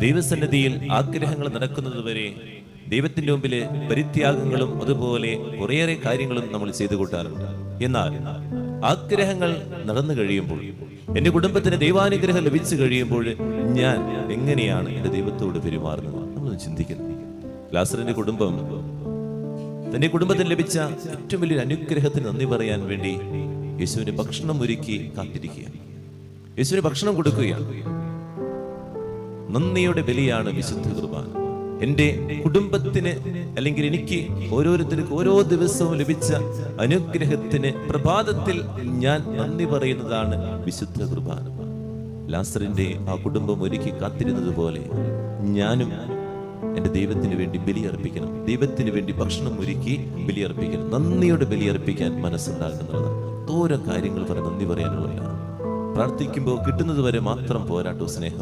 ദൈവസന്നിധിയിൽ ആഗ്രഹങ്ങൾ നടക്കുന്നതുവരെ ദൈവത്തിന്റെ മുമ്പിലെ പരിത്യാഗങ്ങളും അതുപോലെ കുറേയേറെ കാര്യങ്ങളും നമ്മൾ ചെയ്തു കൂട്ടാറുണ്ട്. എന്നാൽ ആഗ്രഹങ്ങൾ നടന്നു കഴിയുമ്പോൾ, എന്റെ കുടുംബത്തിന് ദൈവാനുഗ്രഹം ലഭിച്ചു കഴിയുമ്പോൾ ഞാൻ എങ്ങനെയാണ് എന്റെ ദൈവത്തോട് പെരുമാറുന്നത് നമ്മൾ ചിന്തിക്കുന്നു. ലാസറിന്റെ കുടുംബം തന്റെ കുടുംബത്തിന് ലഭിച്ച ഏറ്റവും വലിയൊരു അനുഗ്രഹത്തിന് നന്ദി പറയാൻ വേണ്ടി യേശുവിന് ഭക്ഷണം ഒരുക്കി കാത്തിരിക്കുകയാണ്. യേശുവിന് ഭക്ഷണം കൊടുക്കുകയാണ്. നന്ദിയുടെ ബലിയാണ് വിശുദ്ധ കുർബാന. എൻ്റെ കുടുംബത്തിന് അല്ലെങ്കിൽ എനിക്ക് ഓരോരുത്തർക്കും ഓരോ ദിവസവും ലഭിച്ച അനുഗ്രഹത്തിന് പ്രഭാതത്തിൽ ഞാൻ നന്ദി പറയുന്നതാണ് വിശുദ്ധ കുർബാന. ലാസറിന്റെ ആ കുടുംബം ഒരുക്കി കാത്തിരുന്നത് പോലെ ഞാനും എൻ്റെ ദൈവത്തിന് വേണ്ടി ബലിയർപ്പിക്കണം. ദൈവത്തിന് വേണ്ടി ഭക്ഷണം ഒരുക്കി ബലിയർപ്പിക്കണം. നന്ദിയോടെ ബലിയർപ്പിക്കാൻ മനസ്സുണ്ടാകുന്നതാണ്. ഓരോ കാര്യങ്ങൾ പറഞ്ഞ് നന്ദി പറയാനുള്ളതാണ്. പ്രാർത്ഥിക്കുമ്പോൾ കിട്ടുന്നത് വരെ മാത്രം പോരാട്ടോ സ്നേഹം.